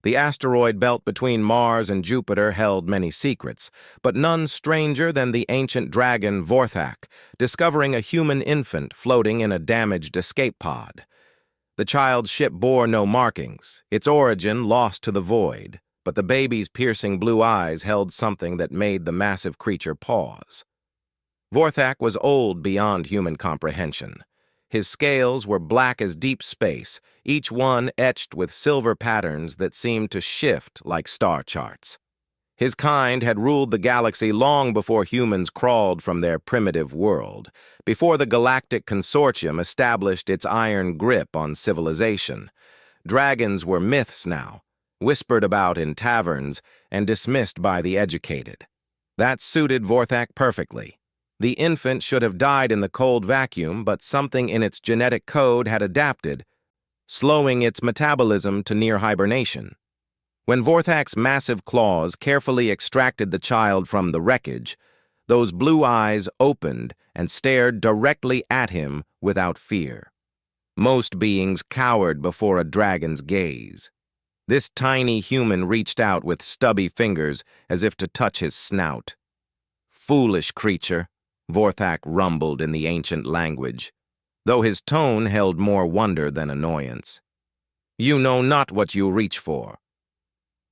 The asteroid belt between Mars and Jupiter held many secrets, but none stranger than the ancient dragon Vorthak, discovering a human infant floating in a damaged escape pod. The child's ship bore no markings, its origin lost to the void, but the baby's piercing blue eyes held something that made the massive creature pause. Vorthak was old beyond human comprehension. His scales were black as deep space, each one etched with silver patterns that seemed to shift like star charts. His kind had ruled the galaxy long before humans crawled from their primitive world, before the Galactic Consortium established its iron grip on civilization. Dragons were myths now, whispered about in taverns and dismissed by the educated. That suited Vorthak perfectly. The infant should have died in the cold vacuum, but something in its genetic code had adapted, slowing its metabolism to near hibernation. When Vorthak's massive claws carefully extracted the child from the wreckage, those blue eyes opened and stared directly at him without fear. Most beings cowered before a dragon's gaze. This tiny human reached out with stubby fingers as if to touch his snout. "Foolish creature," Vorthak rumbled in the ancient language, though his tone held more wonder than annoyance. "You know not what you reach for."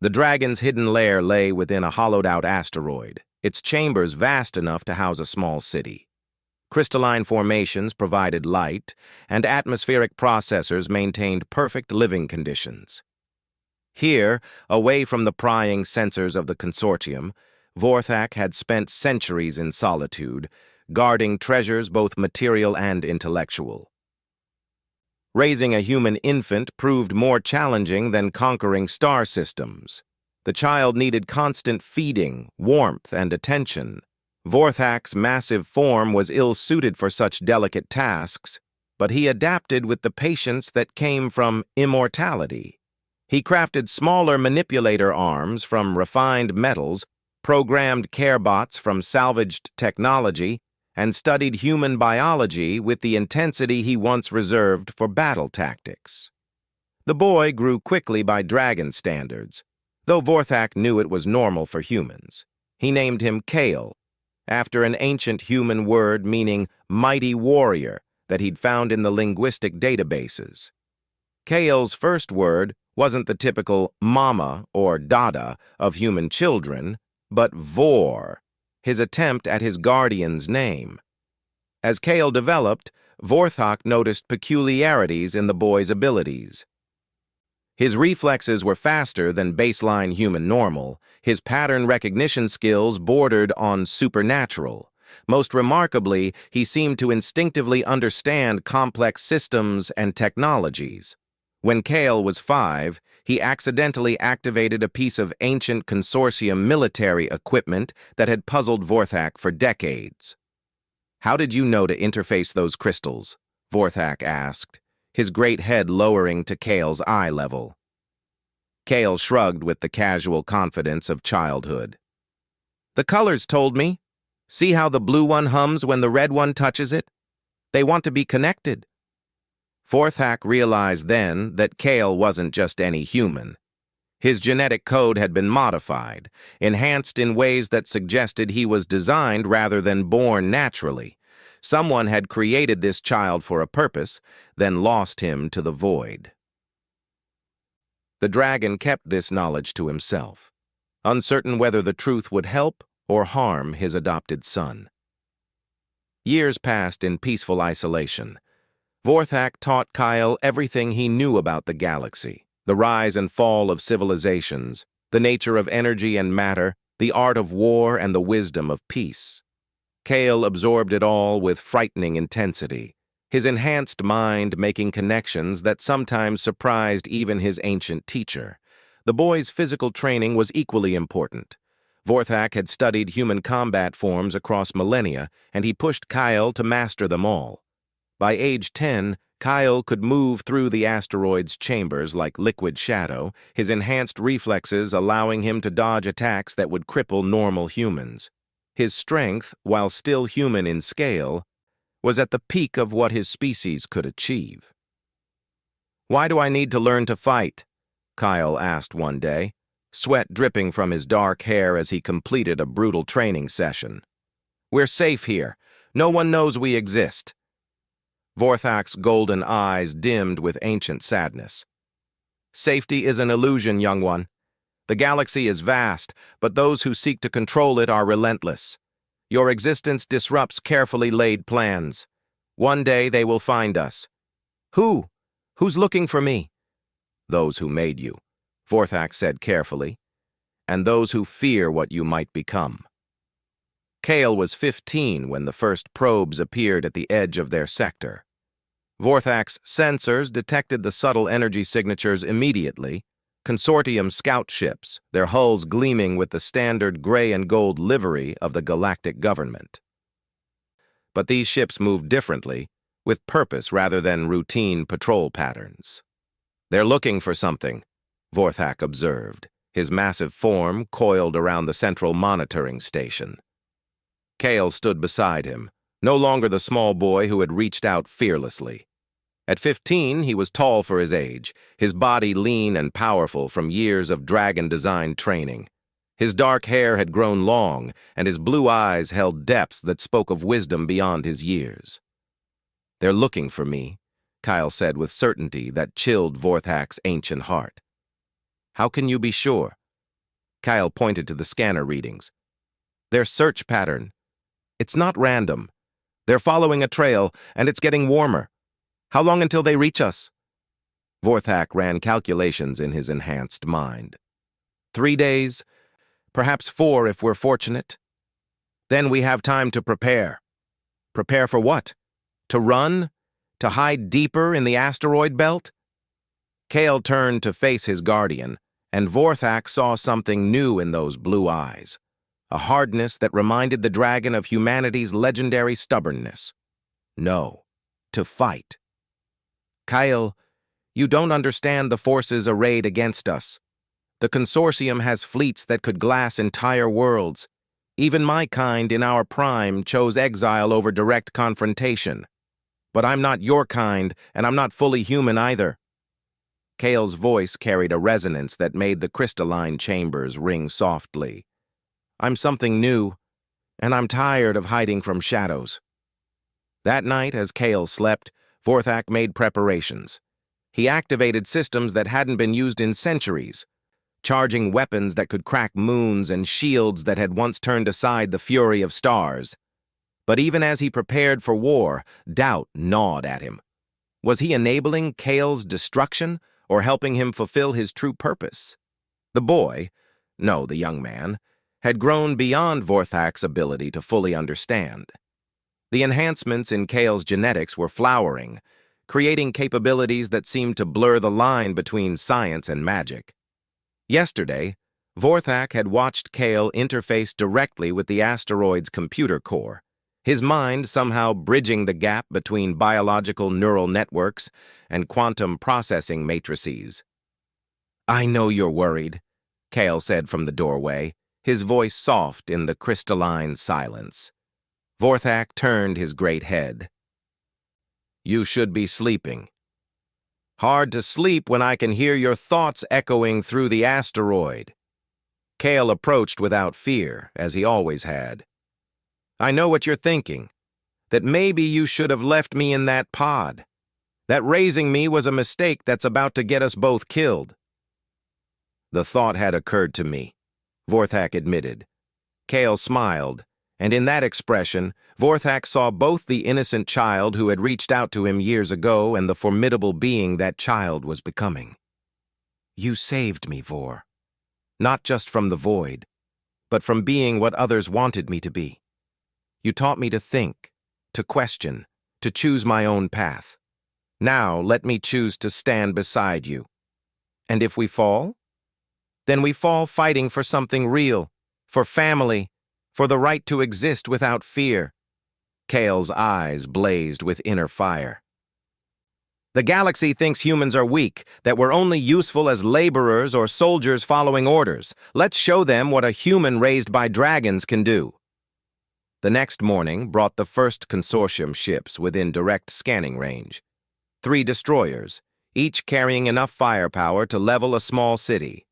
The dragon's hidden lair lay within a hollowed-out asteroid, its chambers vast enough to house a small city. Crystalline formations provided light, and atmospheric processors maintained perfect living conditions. Here, away from the prying sensors of the consortium, Vorthak had spent centuries in solitude, guarding treasures both material and intellectual. Raising a human infant proved more challenging than conquering star systems. The child needed constant feeding, warmth, and attention. Vorthak's massive form was ill-suited for such delicate tasks, but he adapted with the patience that came from immortality. He crafted smaller manipulator arms from refined metals, programmed carebots from salvaged technology, and studied human biology with the intensity he once reserved for battle tactics. The boy grew quickly by dragon standards, though Vorthak knew it was normal for humans. He named him Kale, after an ancient human word meaning mighty warrior that he'd found in the linguistic databases. Kale's first word wasn't the typical mama or dada of human children, but Vor, his attempt at his guardian's name. As Kale developed, Vorthak noticed peculiarities in the boy's abilities. His reflexes were faster than baseline human normal. His pattern recognition skills bordered on supernatural. Most remarkably, he seemed to instinctively understand complex systems and technologies. When Kale was 5, he accidentally activated a piece of ancient consortium military equipment that had puzzled Vorthak for decades. "How did you know to interface those crystals?" Vorthak asked, his great head lowering to Kale's eye level. Kale shrugged with the casual confidence of childhood. "The colors told me. See how the blue one hums when the red one touches it? They want to be connected." Vorthak realized then that Kale wasn't just any human. His genetic code had been modified, enhanced in ways that suggested he was designed rather than born naturally. Someone had created this child for a purpose, then lost him to the void. The dragon kept this knowledge to himself, uncertain whether the truth would help or harm his adopted son. Years passed in peaceful isolation. Vorthak taught Kyle everything he knew about the galaxy, the rise and fall of civilizations, the nature of energy and matter, the art of war, and the wisdom of peace. Kale absorbed it all with frightening intensity, his enhanced mind making connections that sometimes surprised even his ancient teacher. The boy's physical training was equally important. Vorthak had studied human combat forms across millennia, and he pushed Kyle to master them all. By age 10, Kyle could move through the asteroid's chambers like liquid shadow, his enhanced reflexes allowing him to dodge attacks that would cripple normal humans. His strength, while still human in scale, was at the peak of what his species could achieve. "Why do I need to learn to fight?" Kyle asked one day, sweat dripping from his dark hair as he completed a brutal training session. "We're safe here. No one knows we exist." Vorthak's golden eyes dimmed with ancient sadness. "Safety is an illusion, young one. The galaxy is vast, but those who seek to control it are relentless. Your existence disrupts carefully laid plans. One day they will find us." "Who? Who's looking for me?" "Those who made you," Vorthak said carefully, "and those who fear what you might become." Kale was 15 when the first probes appeared at the edge of their sector. Vorthak's sensors detected the subtle energy signatures immediately, consortium scout ships, their hulls gleaming with the standard gray and gold livery of the galactic government. But these ships moved differently, with purpose rather than routine patrol patterns. "They're looking for something," Vorthak observed, his massive form coiled around the central monitoring station. Kale stood beside him, no longer the small boy who had reached out fearlessly. At 15, he was tall for his age, his body lean and powerful from years of dragon-designed training. His dark hair had grown long, and his blue eyes held depths that spoke of wisdom beyond his years. "They're looking for me," Kyle said with certainty that chilled Vorthak's ancient heart. "How can you be sure?" Kyle pointed to the scanner readings. "Their search pattern. It's not random. They're following a trail, and it's getting warmer. How long until they reach us?" Vorthak ran calculations in his enhanced mind. 3 days, perhaps 4 if we're fortunate. Then we have time to prepare. Prepare for what? To run? To hide deeper in the asteroid belt? Kale turned to face his guardian, and Vorthak saw something new in those blue eyes, a hardness that reminded the dragon of humanity's legendary stubbornness. No, to fight. "Kyle, you don't understand the forces arrayed against us. The consortium has fleets that could glass entire worlds. Even my kind in our prime chose exile over direct confrontation. But I'm not your kind, and I'm not fully human either." Kale's voice carried a resonance that made the crystalline chambers ring softly. "I'm something new, and I'm tired of hiding from shadows." That night, as Kale slept, Vorthak made preparations. He activated systems that hadn't been used in centuries, charging weapons that could crack moons and shields that had once turned aside the fury of stars. But even as he prepared for war, doubt gnawed at him. Was he enabling Kale's destruction, or helping him fulfill his true purpose? The boy, no, the young man, had grown beyond Vorthak's ability to fully understand. The enhancements in Kale's genetics were flowering, creating capabilities that seemed to blur the line between science and magic. Yesterday, Vorthak had watched Kale interface directly with the asteroid's computer core, his mind somehow bridging the gap between biological neural networks and quantum processing matrices. "I know you're worried," Kale said from the doorway, his voice soft in the crystalline silence. Vorthak turned his great head. "You should be sleeping." "Hard to sleep when I can hear your thoughts echoing through the asteroid." Kale approached without fear, as he always had. "I know what you're thinking, that maybe you should have left me in that pod. That raising me was a mistake that's about to get us both killed." "The thought had occurred to me," Vorthak admitted. Kale smiled, and in that expression, Vorthak saw both the innocent child who had reached out to him years ago and the formidable being that child was becoming. "You saved me, Vor. Not just from the void, but from being what others wanted me to be. You taught me to think, to question, to choose my own path. Now let me choose to stand beside you. And if we fall? Then we fall fighting for something real, for family, for the right to exist without fear." Kale's eyes blazed with inner fire. "The galaxy thinks humans are weak, that we're only useful as laborers or soldiers following orders. Let's show them what a human raised by dragons can do." The next morning brought the first consortium ships within direct scanning range. 3 destroyers, each carrying enough firepower to level a small city.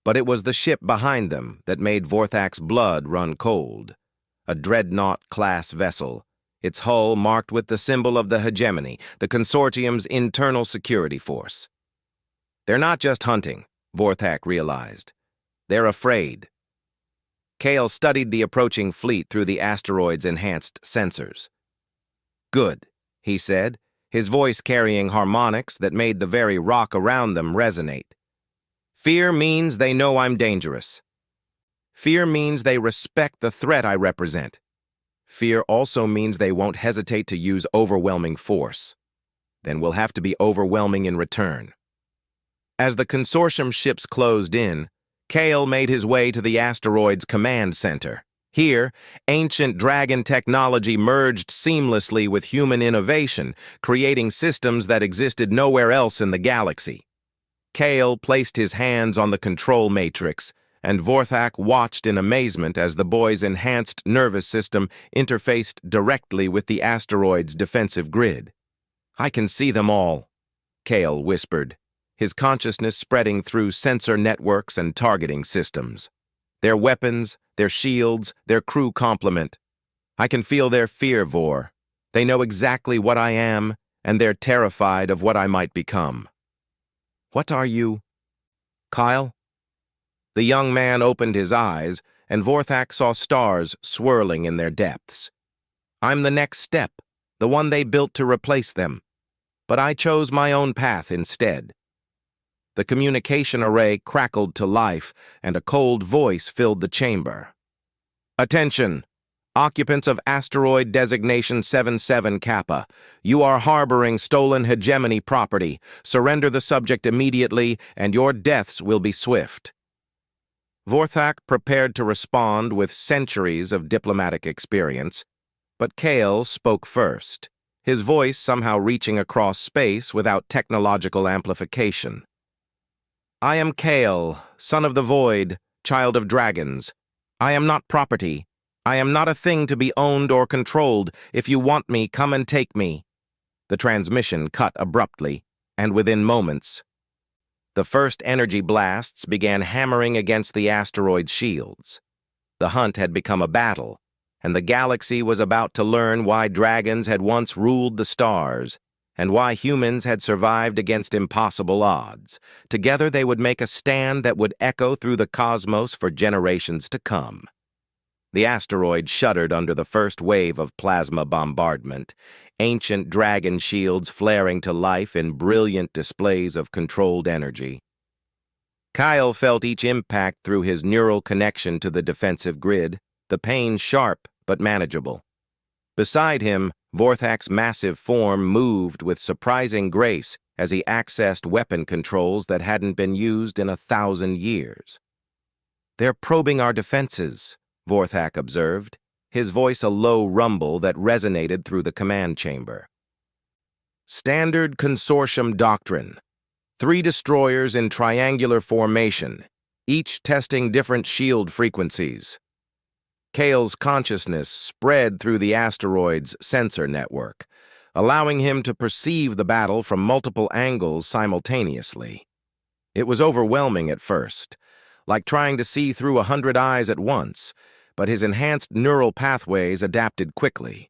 But it was the ship behind them that made Vorthak's blood run cold. A dreadnought-class vessel, its hull marked with the symbol of the hegemony, the consortium's internal security force. They're not just hunting, Vorthak realized. They're afraid. Kale studied the approaching fleet through the asteroid's enhanced sensors. "Good," he said, his voice carrying harmonics that made the very rock around them resonate. "Fear means they know I'm dangerous. Fear means they respect the threat I represent. Fear also means they won't hesitate to use overwhelming force. Then we'll have to be overwhelming in return." As the consortium ships closed in, Kale made his way to the asteroid's command center. Here, ancient dragon technology merged seamlessly with human innovation, creating systems that existed nowhere else in the galaxy. Kale placed his hands on the control matrix, and Vorthak watched in amazement as the boy's enhanced nervous system interfaced directly with the asteroid's defensive grid. "I can see them all," Kale whispered, his consciousness spreading through sensor networks and targeting systems. "Their weapons, their shields, their crew complement. I can feel their fear, Vor. They know exactly what I am, and they're terrified of what I might become." "What are you?" "Kyle?" The young man opened his eyes, and Vorthak saw stars swirling in their depths. "I'm the next step, the one they built to replace them. But I chose my own path instead." The communication array crackled to life, and a cold voice filled the chamber. "Attention! Occupants of asteroid designation 77 Kappa. You are harboring stolen hegemony property. Surrender the subject immediately, and your deaths will be swift." Vorthak prepared to respond with centuries of diplomatic experience, but Kale spoke first, his voice somehow reaching across space without technological amplification. "I am Kale, son of the void, child of dragons. I am not property. I am not a thing to be owned or controlled. If you want me, come and take me." The transmission cut abruptly, and within moments, the first energy blasts began hammering against the asteroid's shields. The hunt had become a battle, and the galaxy was about to learn why dragons had once ruled the stars, and why humans had survived against impossible odds. Together they would make a stand that would echo through the cosmos for generations to come. The asteroid shuddered under the first wave of plasma bombardment, ancient dragon shields flaring to life in brilliant displays of controlled energy. Kyle felt each impact through his neural connection to the defensive grid, the pain sharp but manageable. Beside him, Vorthak's massive form moved with surprising grace as he accessed weapon controls that hadn't been used in 1,000 years. "They're probing our defenses," Vorthak observed, his voice a low rumble that resonated through the command chamber. "Standard consortium doctrine. 3 destroyers in triangular formation, each testing different shield frequencies." Kale's consciousness spread through the asteroid's sensor network, allowing him to perceive the battle from multiple angles simultaneously. It was overwhelming at first, like trying to see through 100 eyes at once, but his enhanced neural pathways adapted quickly.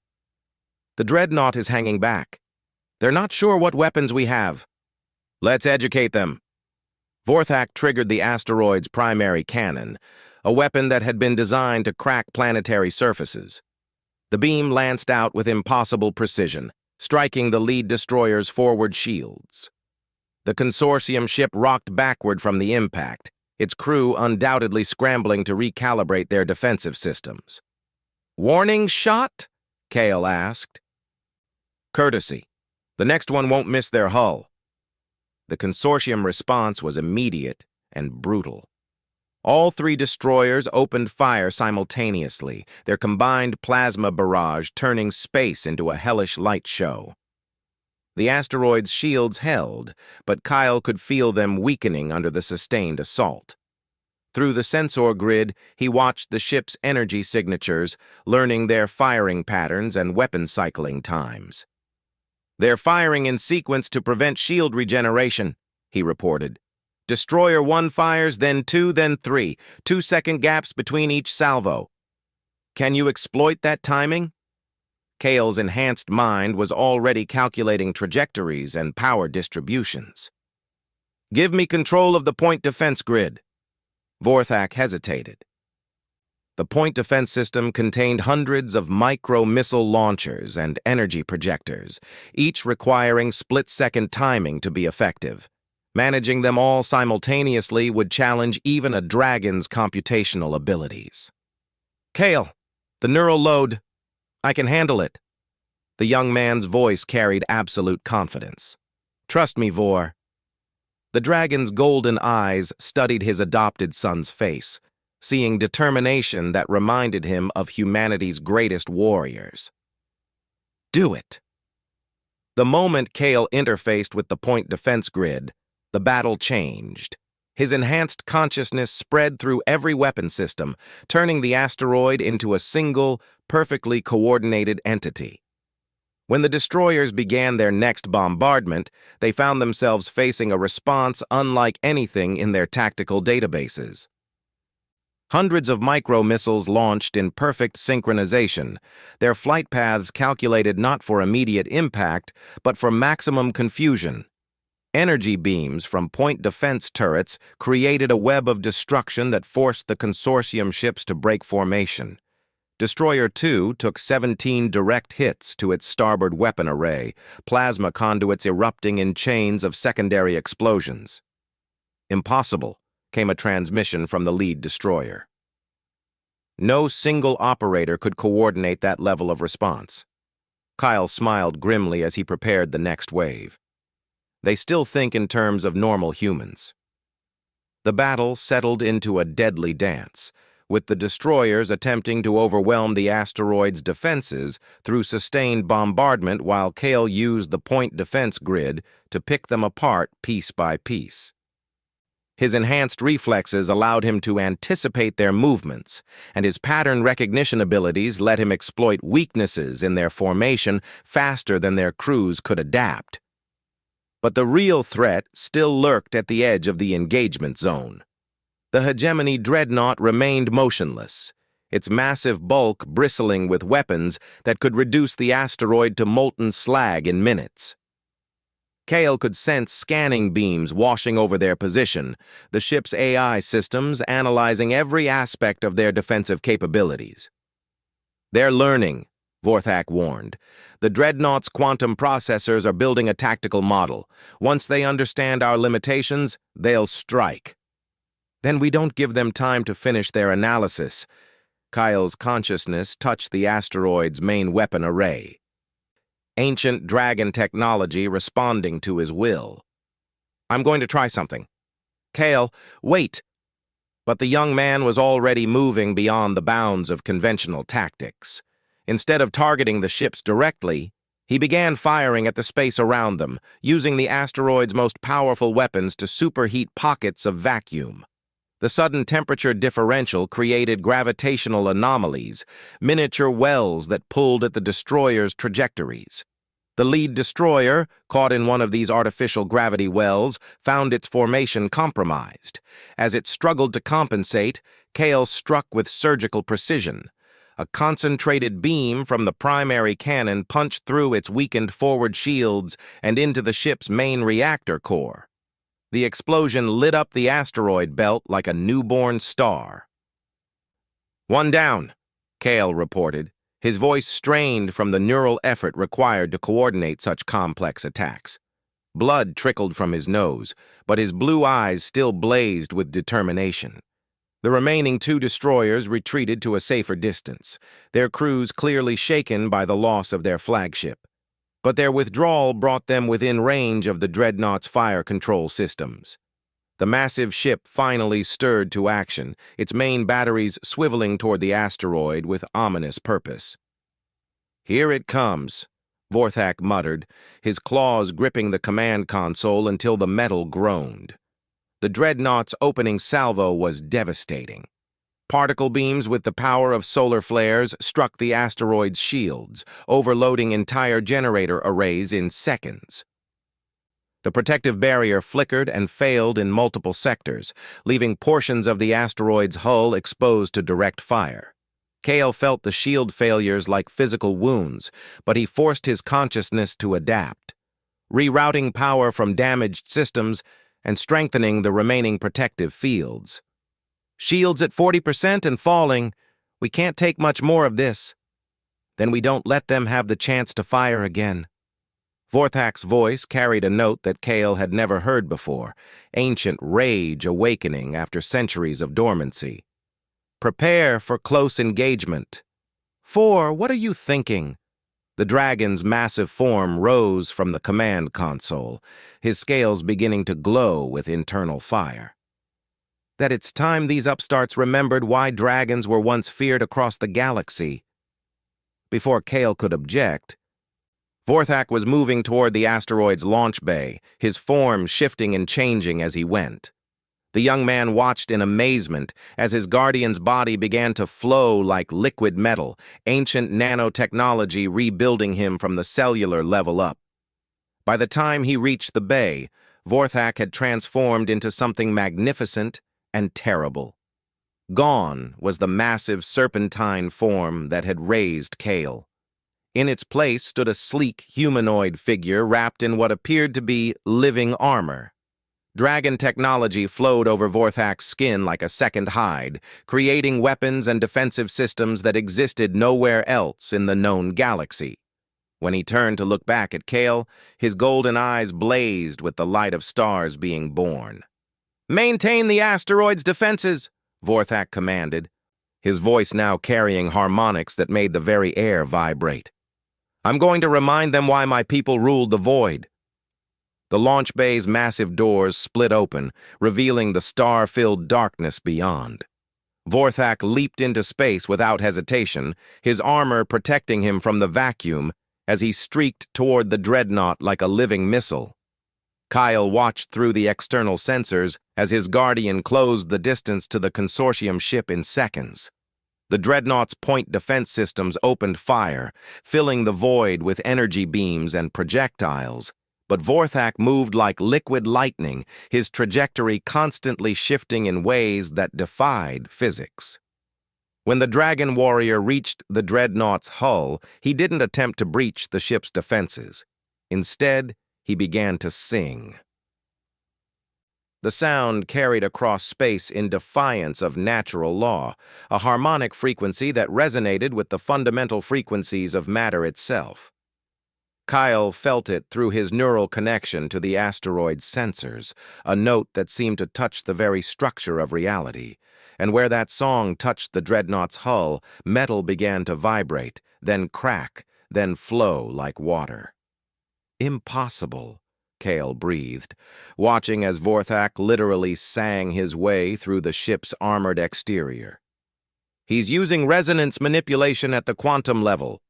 "The dreadnought is hanging back. They're not sure what weapons we have. Let's educate them." Vorthak triggered the asteroid's primary cannon, a weapon that had been designed to crack planetary surfaces. The beam lanced out with impossible precision, striking the lead destroyer's forward shields. The consortium ship rocked backward from the impact, its crew undoubtedly scrambling to recalibrate their defensive systems. "Warning shot?" Kale asked. "Courtesy. The next one won't miss their hull." The consortium response was immediate and brutal. All 3 destroyers opened fire simultaneously, their combined plasma barrage turning space into a hellish light show. The asteroid's shields held, but Kyle could feel them weakening under the sustained assault. Through the sensor grid, he watched the ship's energy signatures, learning their firing patterns and weapon cycling times. "They're firing in sequence to prevent shield regeneration," he reported. "Destroyer 1 fires, then 2, then 3. 2-second gaps between each salvo. Can you exploit that timing?" Kale's enhanced mind was already calculating trajectories and power distributions. "Give me control of the point defense grid." Vorthak hesitated. The point defense system contained hundreds of micro-missile launchers and energy projectors, each requiring split-second timing to be effective. Managing them all simultaneously would challenge even a dragon's computational abilities. "Kale, the neural load. I can handle it." The young man's voice carried absolute confidence. "Trust me, Vor." The dragon's golden eyes studied his adopted son's face, seeing determination that reminded him of humanity's greatest warriors. "Do it." The moment Kale interfaced with the point defense grid, the battle changed. His enhanced consciousness spread through every weapon system, turning the asteroid into a single, perfectly coordinated entity. When the destroyers began their next bombardment, they found themselves facing a response unlike anything in their tactical databases. Hundreds of micro-missiles launched in perfect synchronization, their flight paths calculated not for immediate impact, but for maximum confusion. Energy beams from point defense turrets created a web of destruction that forced the consortium ships to break formation. Destroyer 2 took 17 direct hits to its starboard weapon array, plasma conduits erupting in chains of secondary explosions. "Impossible," came a transmission from the lead destroyer. No single operator could coordinate that level of response. Kyle smiled grimly as he prepared the next wave. They still think in terms of normal humans. The battle settled into a deadly dance, with the destroyers attempting to overwhelm the asteroid's defenses through sustained bombardment while Kale used the point defense grid to pick them apart piece by piece. His enhanced reflexes allowed him to anticipate their movements, and his pattern recognition abilities let him exploit weaknesses in their formation faster than their crews could adapt. But the real threat still lurked at the edge of the engagement zone. The hegemony dreadnought remained motionless, its massive bulk bristling with weapons that could reduce the asteroid to molten slag in minutes. Kale could sense scanning beams washing over their position, the ship's AI systems analyzing every aspect of their defensive capabilities. "They're learning," Vorthak warned. "The dreadnought's quantum processors are building a tactical model. Once they understand our limitations, they'll strike." "Then we don't give them time to finish their analysis." Kyle's consciousness touched the asteroid's main weapon array. Ancient dragon technology responding to his will. "I'm going to try something." "Kale, wait!" But the young man was already moving beyond the bounds of conventional tactics. Instead of targeting the ships directly, he began firing at the space around them, using the asteroid's most powerful weapons to superheat pockets of vacuum. The sudden temperature differential created gravitational anomalies, miniature wells that pulled at the destroyer's trajectories. The lead destroyer, caught in one of these artificial gravity wells, found its formation compromised. As it struggled to compensate, Kale struck with surgical precision. A concentrated beam from the primary cannon punched through its weakened forward shields and into the ship's main reactor core. The explosion lit up the asteroid belt like a newborn star. "One down," Kale reported, his voice strained from the neural effort required to coordinate such complex attacks. Blood trickled from his nose, but his blue eyes still blazed with determination. The remaining 2 destroyers retreated to a safer distance, their crews clearly shaken by the loss of their flagship. But their withdrawal brought them within range of the dreadnought's fire control systems. The massive ship finally stirred to action, its main batteries swiveling toward the asteroid with ominous purpose. "Here it comes," Vorthak muttered, his claws gripping the command console until the metal groaned. The dreadnought's opening salvo was devastating. Particle beams with the power of solar flares struck the asteroid's shields, overloading entire generator arrays in seconds. The protective barrier flickered and failed in multiple sectors, leaving portions of the asteroid's hull exposed to direct fire. Kale felt the shield failures like physical wounds, but he forced his consciousness to adapt, rerouting power from damaged systems and strengthening the remaining protective fields. Shields at 40% and falling. We can't take much more of this. Then we don't let them have the chance to fire again. Vorthak's voice carried a note that Kale had never heard before, ancient rage awakening after centuries of dormancy. Prepare for close engagement. What are you thinking? The dragon's massive form rose from the command console, his scales beginning to glow with internal fire. That it's time these upstarts remembered why dragons were once feared across the galaxy. Before Kale could object, Vorthak was moving toward the asteroid's launch bay, his form shifting and changing as he went. The young man watched in amazement as his guardian's body began to flow like liquid metal, ancient nanotechnology rebuilding him from the cellular level up. By the time he reached the bay, Vorthak had transformed into something magnificent and terrible. Gone was the massive serpentine form that had raised Kale. In its place stood a sleek humanoid figure wrapped in what appeared to be living armor. Dragon technology flowed over Vorthak's skin like a second hide, creating weapons and defensive systems that existed nowhere else in the known galaxy. When he turned to look back at Kale, his golden eyes blazed with the light of stars being born. "Maintain the asteroid's defenses," Vorthak commanded, his voice now carrying harmonics that made the very air vibrate. "I'm going to remind them why my people ruled the void." The launch bay's massive doors split open, revealing the star-filled darkness beyond. Vorthak leaped into space without hesitation, his armor protecting him from the vacuum as he streaked toward the dreadnought like a living missile. Kyle watched through the external sensors as his guardian closed the distance to the consortium ship in seconds. The dreadnought's point defense systems opened fire, filling the void with energy beams and projectiles, but Vorthak moved like liquid lightning, his trajectory constantly shifting in ways that defied physics. When the Dragon Warrior reached the dreadnought's hull, he didn't attempt to breach the ship's defenses. Instead, he began to sing. The sound carried across space in defiance of natural law, a harmonic frequency that resonated with the fundamental frequencies of matter itself. Kyle felt it through his neural connection to the asteroid's sensors, a note that seemed to touch the very structure of reality. And where that song touched the dreadnought's hull, metal began to vibrate, then crack, then flow like water. "Impossible," Kale breathed, watching as Vorthak literally sang his way through the ship's armored exterior. "He's using resonance manipulation at the quantum level."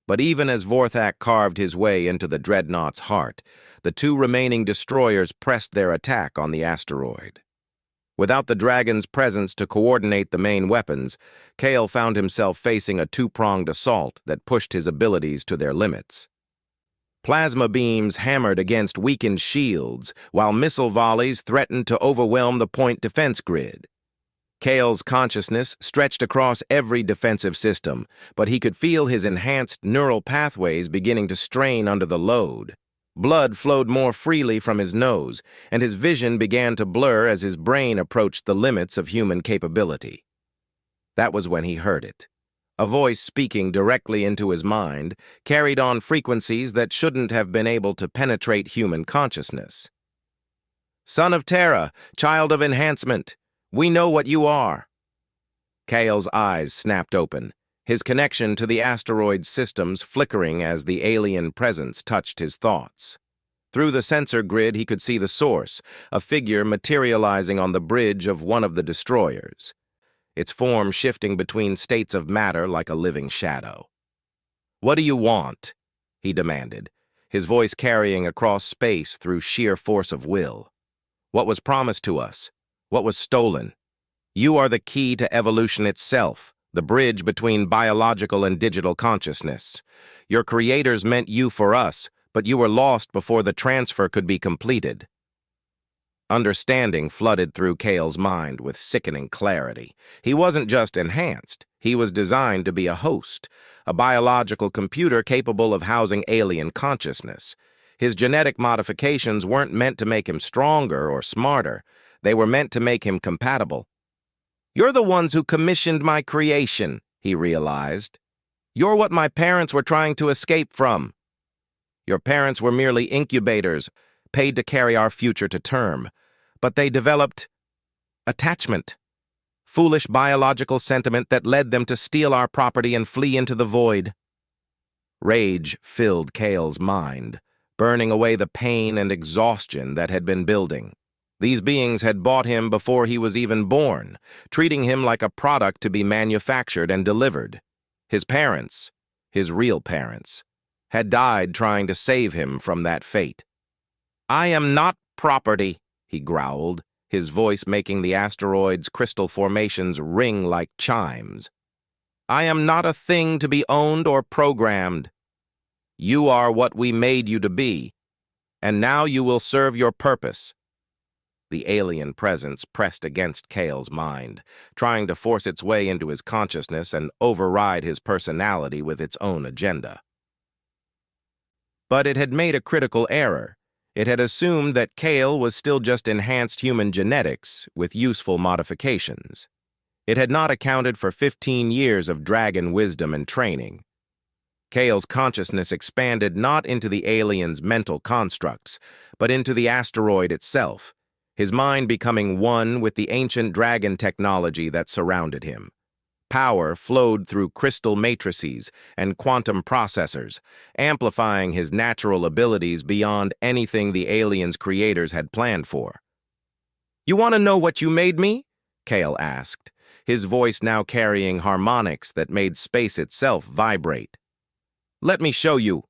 But even as Vorthak carved his way into the dreadnought's heart, the two remaining destroyers pressed their attack on the asteroid. Without the dragon's presence to coordinate the main weapons, Kale found himself facing a two-pronged assault that pushed his abilities to their limits. Plasma beams hammered against weakened shields, while missile volleys threatened to overwhelm the point defense grid. Kale's consciousness stretched across every defensive system, but he could feel his enhanced neural pathways beginning to strain under the load. Blood flowed more freely from his nose, and his vision began to blur as his brain approached the limits of human capability. That was when he heard it. A voice speaking directly into his mind carried on frequencies that shouldn't have been able to penetrate human consciousness. "Son of Terra, child of enhancement, we know what you are." Kale's eyes snapped open, his connection to the asteroid's systems flickering as the alien presence touched his thoughts. Through the sensor grid, he could see the source, a figure materializing on the bridge of one of the destroyers, its form shifting between states of matter like a living shadow. "What do you want?" he demanded, his voice carrying across space through sheer force of will. "What was promised to us? What was stolen? You are the key to evolution itself, the bridge between biological and digital consciousness. Your creators meant you for us, but you were lost before the transfer could be completed. Understanding flooded through Kale's mind with sickening clarity. He wasn't just enhanced, he was designed to be a host, a biological computer capable of housing alien consciousness. His genetic modifications weren't meant to make him stronger or smarter, they were meant to make him compatible. You're the ones who commissioned my creation, he realized. You're what my parents were trying to escape from. Your parents were merely incubators, paid to carry our future to term, but they developed attachment, foolish biological sentiment that led them to steal our property and flee into the void. Rage filled Kale's mind, burning away the pain and exhaustion that had been building. These beings had bought him before he was even born, treating him like a product to be manufactured and delivered. His parents, his real parents, had died trying to save him from that fate. I am not property, he growled, his voice making the asteroid's crystal formations ring like chimes. I am not a thing to be owned or programmed. You are what we made you to be, and now you will serve your purpose. The alien presence pressed against Kale's mind, trying to force its way into his consciousness and override his personality with its own agenda. But it had made a critical error. It had assumed that Kale was still just enhanced human genetics with useful modifications. It had not accounted for 15 years of dragon wisdom and training. Kale's consciousness expanded not into the alien's mental constructs, but into the asteroid itself, his mind becoming one with the ancient dragon technology that surrounded him. Power flowed through crystal matrices and quantum processors, amplifying his natural abilities beyond anything the alien's creators had planned for. You want to know what you made me? Kale asked, his voice now carrying harmonics that made space itself vibrate. Let me show you.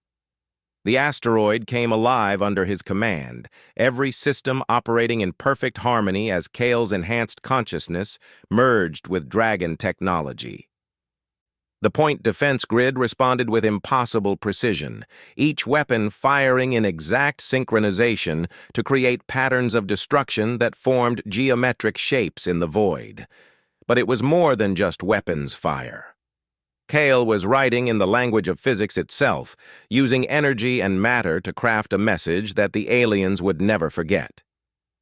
The asteroid came alive under his command, every system operating in perfect harmony as Kale's enhanced consciousness merged with dragon technology. The point defense grid responded with impossible precision, each weapon firing in exact synchronization to create patterns of destruction that formed geometric shapes in the void. But it was more than just weapons fire. Kale was writing in the language of physics itself, using energy and matter to craft a message that the aliens would never forget.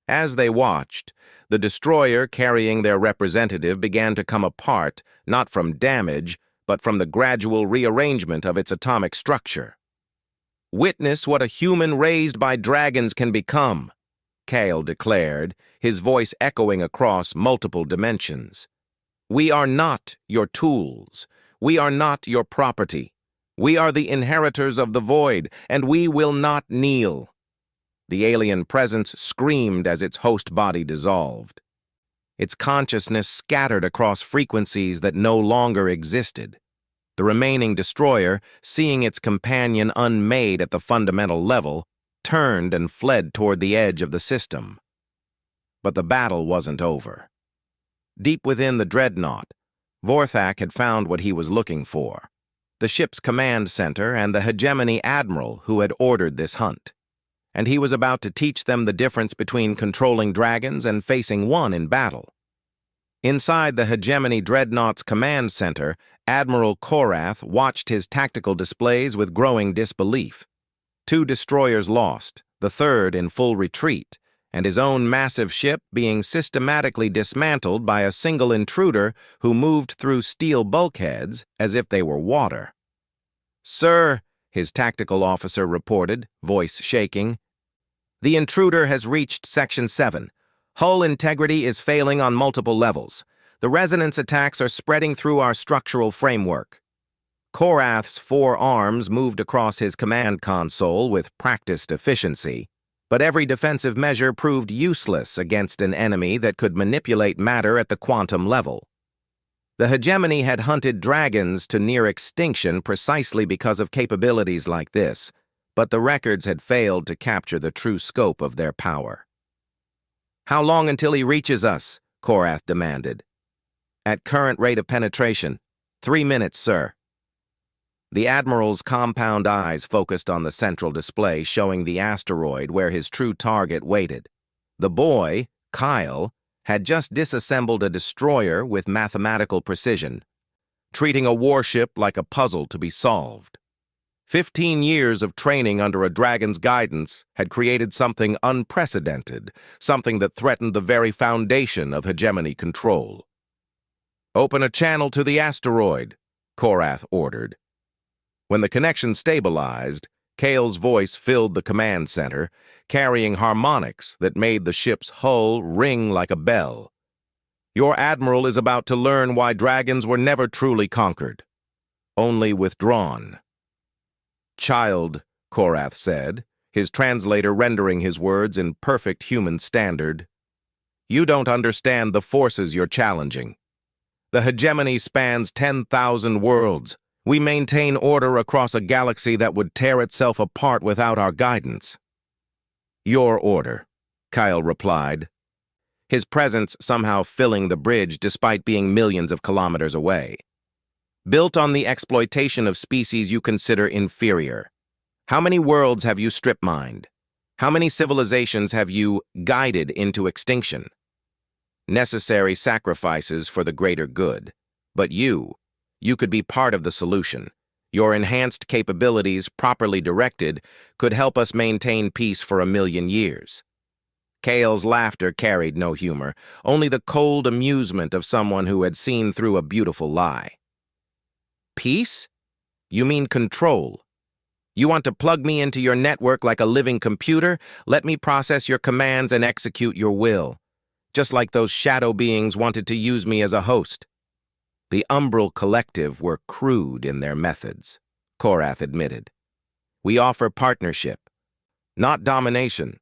As they watched, the destroyer carrying their representative began to come apart, not from damage, but from the gradual rearrangement of its atomic structure. Witness what a human raised by dragons can become, Kale declared, his voice echoing across multiple dimensions. We are not your tools. We are not your property. We are the inheritors of the void, and we will not kneel. The alien presence screamed as its host body dissolved. Its consciousness scattered across frequencies that no longer existed. The remaining destroyer, seeing its companion unmade at the fundamental level, turned and fled toward the edge of the system. But the battle wasn't over. Deep within the dreadnought, Vorthak had found what he was looking for, the ship's command center and the hegemony admiral who had ordered this hunt. And he was about to teach them the difference between controlling dragons and facing one in battle. Inside the hegemony dreadnought's command center, Admiral Korath watched his tactical displays with growing disbelief. 2 destroyers lost, the third in full retreat, and his own massive ship being systematically dismantled by a single intruder who moved through steel bulkheads as if they were water. Sir, his tactical officer reported, voice shaking, the intruder has reached Section 7. Hull integrity is failing on multiple levels. The resonance attacks are spreading through our structural framework. Korath's 4 arms moved across his command console with practiced efficiency, but every defensive measure proved useless against an enemy that could manipulate matter at the quantum level. The hegemony had hunted dragons to near extinction precisely because of capabilities like this, but the records had failed to capture the true scope of their power. How long until he reaches us? Korath demanded. At current rate of penetration. 3 minutes, sir. The Admiral's compound eyes focused on the central display showing the asteroid where his true target waited. The boy, Kyle, had just disassembled a destroyer with mathematical precision, treating a warship like a puzzle to be solved. 15 years of training under a dragon's guidance had created something unprecedented, something that threatened the very foundation of hegemony control. "Open a channel to the asteroid," Korath ordered. When the connection stabilized, Kale's voice filled the command center, carrying harmonics that made the ship's hull ring like a bell. "Your admiral is about to learn why dragons were never truly conquered, only withdrawn." "Child," Korath said, his translator rendering his words in perfect human standard, "you don't understand the forces you're challenging. The hegemony spans 10,000 worlds. We maintain order across a galaxy that would tear itself apart without our guidance." "Your order," Kyle replied, his presence somehow filling the bridge despite being millions of kilometers away. "Built on the exploitation of species you consider inferior. How many worlds have you strip-mined? How many civilizations have you guided into extinction? Necessary sacrifices for the greater good. But you could be part of the solution. Your enhanced capabilities, properly directed, could help us maintain peace for 1,000,000 years. Kale's laughter carried no humor, only the cold amusement of someone who had seen through a beautiful lie. "Peace? You mean control. You want to plug me into your network like a living computer? Let me process your commands and execute your will. Just like those shadow beings wanted to use me as a host." The Umbral Collective were crude in their methods, Korath admitted. "We offer partnership, not domination.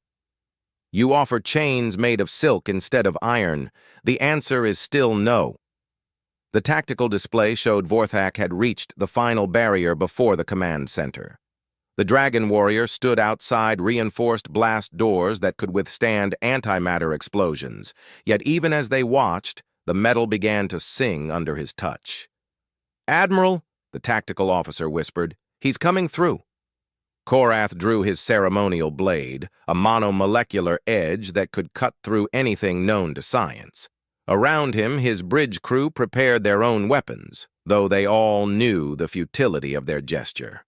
You offer chains made of silk instead of iron. The answer is still no." The tactical display showed Vorthak had reached the final barrier before the command center. The Dragon Warrior stood outside reinforced blast doors that could withstand antimatter explosions, yet even as they watched, the metal began to sing under his touch. "Admiral," the tactical officer whispered, "he's coming through." Korath drew his ceremonial blade, a monomolecular edge that could cut through anything known to science. Around him, his bridge crew prepared their own weapons, though they all knew the futility of their gesture.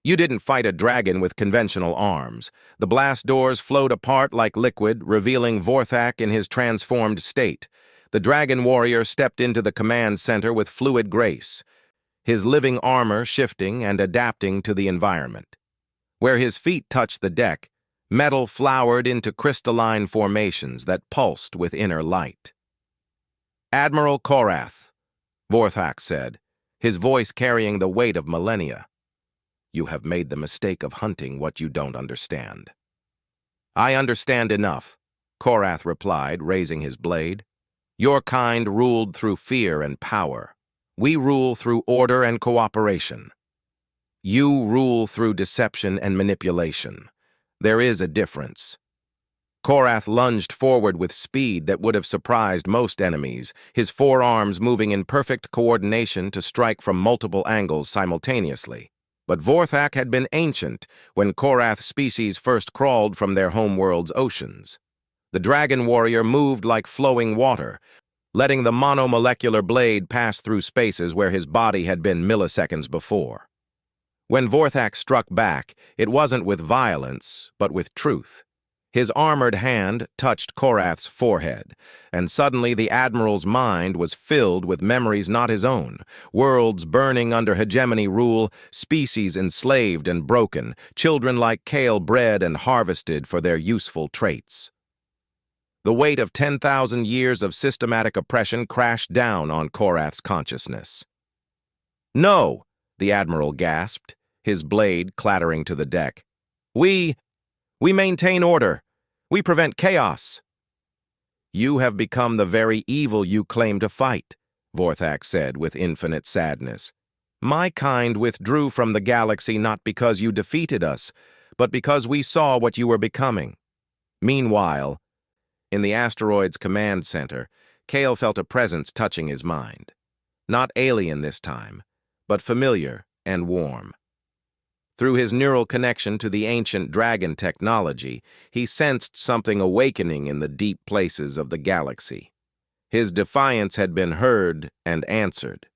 You didn't fight a dragon with conventional arms. The blast doors flowed apart like liquid, revealing Vorthak in his transformed state. The Dragon Warrior stepped into the command center with fluid grace, his living armor shifting and adapting to the environment. Where his feet touched the deck, metal flowered into crystalline formations that pulsed with inner light. "Admiral Korath," Vorthak said, his voice carrying the weight of millennia. "You have made the mistake of hunting what you don't understand." "I understand enough," Korath replied, raising his blade. "Your kind ruled through fear and power. We rule through order and cooperation. You rule through deception and manipulation. There is a difference." Korath lunged forward with speed that would have surprised most enemies, his forearms moving in perfect coordination to strike from multiple angles simultaneously. But Vorthak had been ancient when Korath's species first crawled from their homeworld's oceans. The Dragon Warrior moved like flowing water, letting the monomolecular blade pass through spaces where his body had been milliseconds before. When Vorthak struck back, it wasn't with violence, but with truth. His armored hand touched Korath's forehead, and suddenly the Admiral's mind was filled with memories not his own, worlds burning under hegemony rule, species enslaved and broken, children like Kale bred and harvested for their useful traits. The weight of 10,000 years of systematic oppression crashed down on Korath's consciousness. "No!" the Admiral gasped, his blade clattering to the deck. We maintain order. We prevent chaos." "You have become the very evil you claim to fight," Vorthak said with infinite sadness. "My kind withdrew from the galaxy not because you defeated us, but because we saw what you were becoming." Meanwhile, in the asteroid's command center, Kale felt a presence touching his mind. Not alien this time, but familiar and warm. Through his neural connection to the ancient dragon technology, he sensed something awakening in the deep places of the galaxy. His defiance had been heard and answered.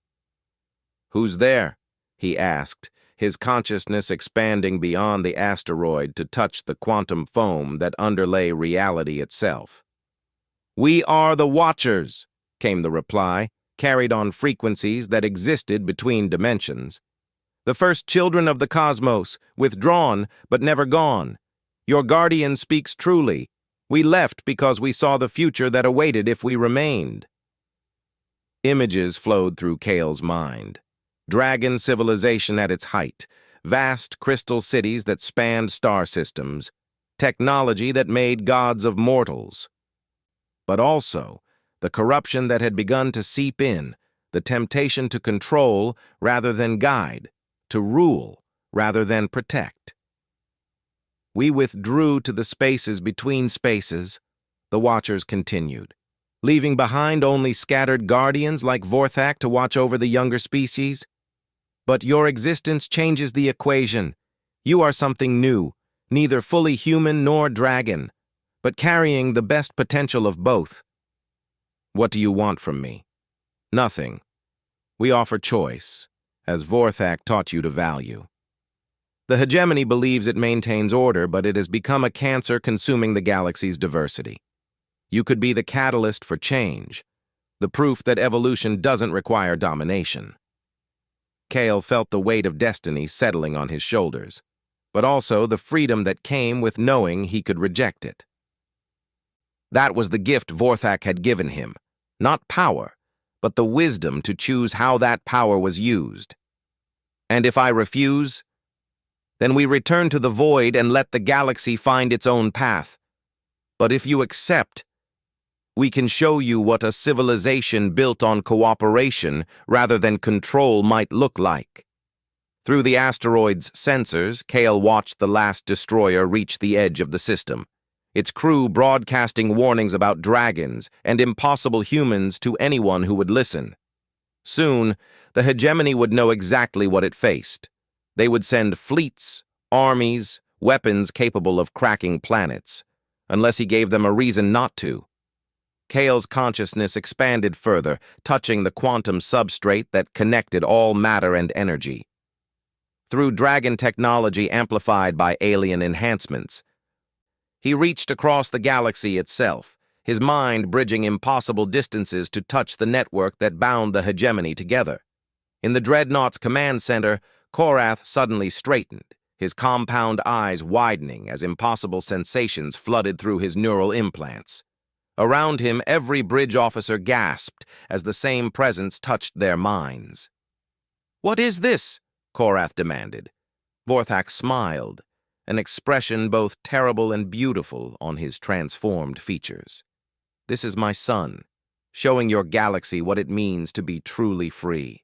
"Who's there?" he asked, his consciousness expanding beyond the asteroid to touch the quantum foam that underlay reality itself. "We are the Watchers," came the reply, carried on frequencies that existed between dimensions. "The first children of the cosmos, withdrawn but never gone. Your guardian speaks truly. We left because we saw the future that awaited if we remained." Images flowed through Kale's mind. Dragon civilization at its height, vast crystal cities that spanned star systems, technology that made gods of mortals. But also, the corruption that had begun to seep in, the temptation to control rather than guide, to rule rather than protect. "We withdrew to the spaces between spaces," the Watchers continued, "leaving behind only scattered guardians like Vorthak to watch over the younger species. But your existence changes the equation. You are something new, neither fully human nor dragon, but carrying the best potential of both. What do you want from me?" "Nothing. We offer choice, as Vorthak taught you to value. The hegemony believes it maintains order, but it has become a cancer consuming the galaxy's diversity. You could be the catalyst for change, the proof that evolution doesn't require domination." Kale felt the weight of destiny settling on his shoulders, but also the freedom that came with knowing he could reject it. That was the gift Vorthak had given him, not power, but the wisdom to choose how that power was used. "And if I refuse, then we return to the void and let the galaxy find its own path. But if you accept, we can show you what a civilization built on cooperation rather than control might look like." Through the asteroid's sensors, Kale watched the last destroyer reach the edge of the system, its crew broadcasting warnings about dragons and impossible humans to anyone who would listen. Soon, the hegemony would know exactly what it faced. They would send fleets, armies, weapons capable of cracking planets, unless he gave them a reason not to. Kale's consciousness expanded further, touching the quantum substrate that connected all matter and energy. Through dragon technology amplified by alien enhancements, he reached across the galaxy itself, his mind bridging impossible distances to touch the network that bound the hegemony together. In the Dreadnought's command center, Korath suddenly straightened, his compound eyes widening as impossible sensations flooded through his neural implants. Around him, every bridge officer gasped as the same presence touched their minds. "What is this?" Korath demanded. Vorthak smiled, an expression both terrible and beautiful on his transformed features. "This is my son, showing your galaxy what it means to be truly free."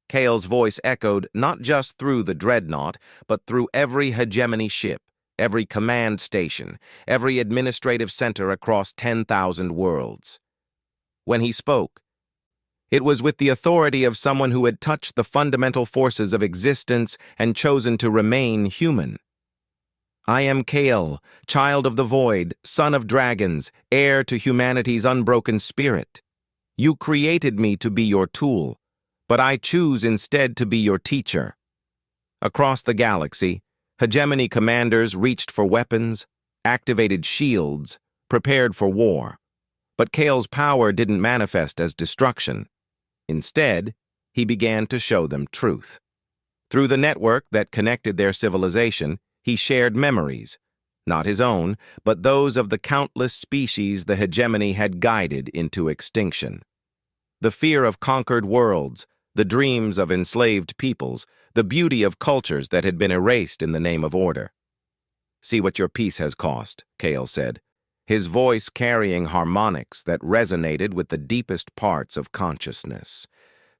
Kale's voice echoed not just through the Dreadnought, but through every hegemony ship, every command station, every administrative center across 10,000 worlds. When he spoke, it was with the authority of someone who had touched the fundamental forces of existence and chosen to remain human. "I am Kale, child of the void, son of dragons, heir to humanity's unbroken spirit. You created me to be your tool, but I choose instead to be your teacher." Across the galaxy, hegemony commanders reached for weapons, activated shields, prepared for war. But Kale's power didn't manifest as destruction. Instead, he began to show them truth. Through the network that connected their civilization, he shared memories, not his own, but those of the countless species the hegemony had guided into extinction. The fear of conquered worlds, the dreams of enslaved peoples, the beauty of cultures that had been erased in the name of order. "See what your peace has cost," Kale said, his voice carrying harmonics that resonated with the deepest parts of consciousness.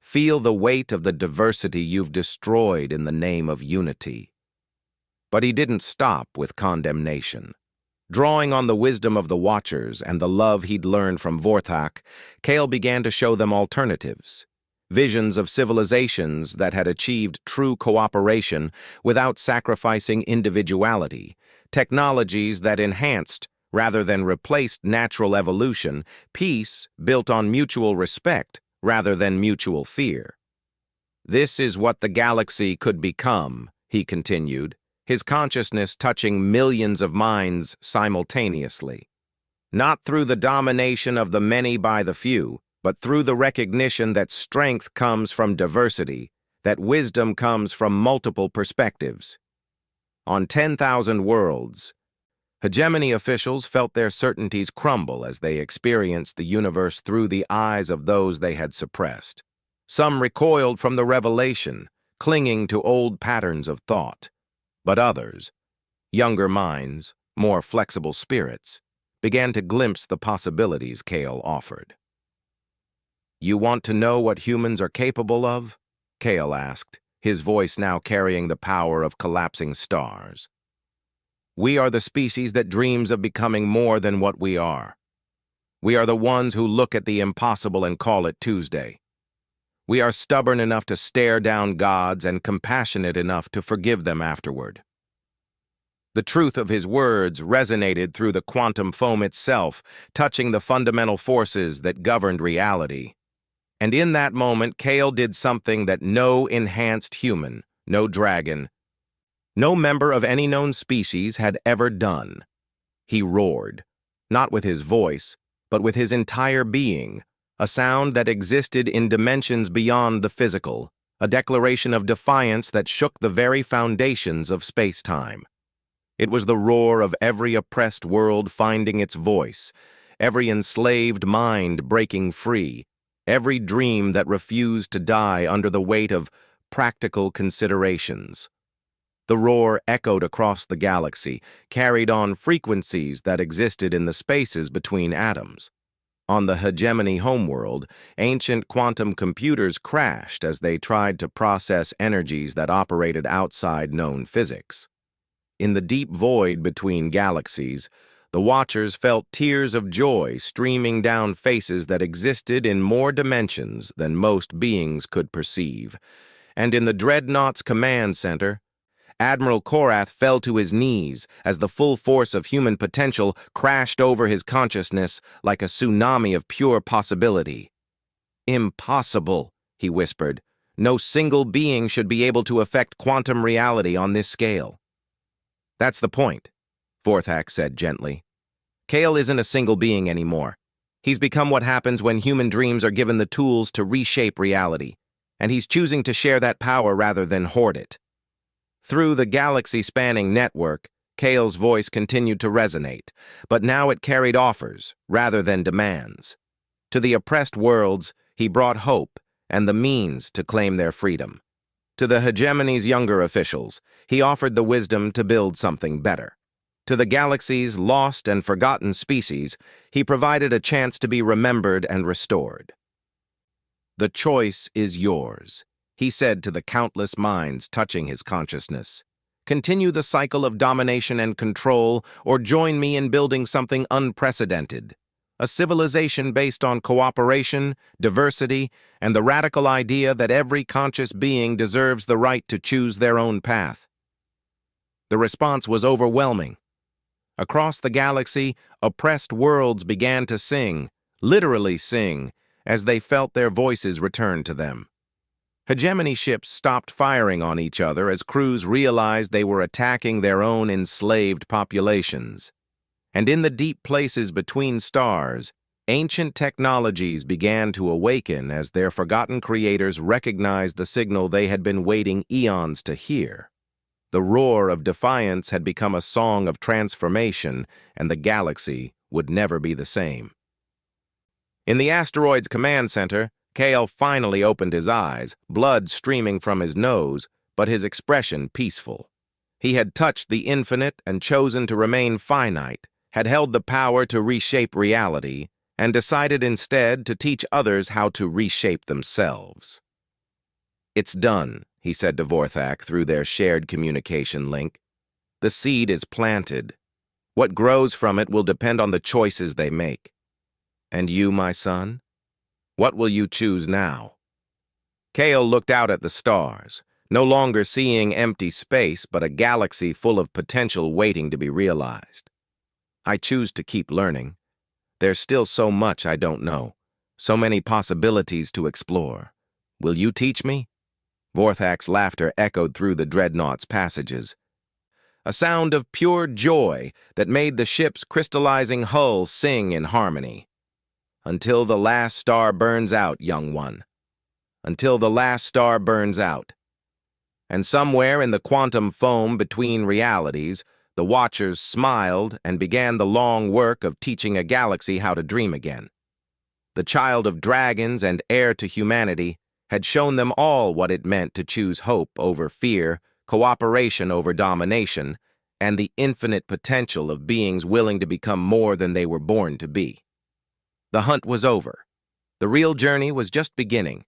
"Feel the weight of the diversity you've destroyed in the name of unity." But he didn't stop with condemnation. Drawing on the wisdom of the Watchers and the love he'd learned from Vorthak, Kale began to show them alternatives. Visions of civilizations that had achieved true cooperation without sacrificing individuality, technologies that enhanced, rather than replaced natural evolution, peace built on mutual respect rather than mutual fear. This is what the galaxy could become, he continued, his consciousness touching millions of minds simultaneously. Not through the domination of the many by the few, but through the recognition that strength comes from diversity, that wisdom comes from multiple perspectives. On 10,000 worlds, hegemony officials felt their certainties crumble as they experienced the universe through the eyes of those they had suppressed. Some recoiled from the revelation, clinging to old patterns of thought. But others, younger minds, more flexible spirits, began to glimpse the possibilities Kale offered. "You want to know what humans are capable of?" Kale asked, his voice now carrying the power of collapsing stars. "We are the species that dreams of becoming more than what we are. We are the ones who look at the impossible and call it Tuesday. We are stubborn enough to stare down gods and compassionate enough to forgive them afterward." The truth of his words resonated through the quantum foam itself, touching the fundamental forces that governed reality. And in that moment, Kale did something that no enhanced human, no dragon, no member of any known species had ever done. He roared, not with his voice, but with his entire being, a sound that existed in dimensions beyond the physical, a declaration of defiance that shook the very foundations of space-time. It was the roar of every oppressed world finding its voice, every enslaved mind breaking free, every dream that refused to die under the weight of practical considerations. The roar echoed across the galaxy, carried on frequencies that existed in the spaces between atoms. On the hegemony homeworld, ancient quantum computers crashed as they tried to process energies that operated outside known physics. In the deep void between galaxies, the Watchers felt tears of joy streaming down faces that existed in more dimensions than most beings could perceive. And in the Dreadnought's command center, Admiral Korath fell to his knees as the full force of human potential crashed over his consciousness like a tsunami of pure possibility. "Impossible," he whispered. "No single being should be able to affect quantum reality on this scale." "That's the point," Vorthak said gently. "Kale isn't a single being anymore. He's become what happens when human dreams are given the tools to reshape reality, and he's choosing to share that power rather than hoard it." Through the galaxy-spanning network, Kale's voice continued to resonate, but now it carried offers rather than demands. To the oppressed worlds, he brought hope and the means to claim their freedom. To the hegemony's younger officials, he offered the wisdom to build something better. To the galaxy's lost and forgotten species, he provided a chance to be remembered and restored. "The choice is yours," he said to the countless minds touching his consciousness. "Continue the cycle of domination and control, or join me in building something unprecedented. A civilization based on cooperation, diversity, and the radical idea that every conscious being deserves the right to choose their own path." The response was overwhelming. Across the galaxy, oppressed worlds began to sing, literally sing, as they felt their voices return to them. Hegemony ships stopped firing on each other as crews realized they were attacking their own enslaved populations. And in the deep places between stars, ancient technologies began to awaken as their forgotten creators recognized the signal they had been waiting eons to hear. The roar of defiance had become a song of transformation, and the galaxy would never be the same. In the asteroid's command center, Kale finally opened his eyes, blood streaming from his nose, but his expression peaceful. He had touched the infinite and chosen to remain finite, had held the power to reshape reality, and decided instead to teach others how to reshape themselves. "It's done," he said to Vorthak through their shared communication link. "The seed is planted. What grows from it will depend on the choices they make. And you, my son? What will you choose now? Kale looked out at the stars, no longer seeing empty space, but a galaxy full of potential waiting to be realized. I choose to keep learning. There's still so much I don't know, so many possibilities to explore. Will you teach me? Vorthak's laughter echoed through the dreadnought's passages, a sound of pure joy that made the ship's crystallizing hull sing in harmony. Until the last star burns out, young one. Until the last star burns out. And somewhere in the quantum foam between realities, the Watchers smiled and began the long work of teaching a galaxy how to dream again. The child of dragons and heir to humanity had shown them all what it meant to choose hope over fear, cooperation over domination, and the infinite potential of beings willing to become more than they were born to be. The hunt was over. The real journey was just beginning,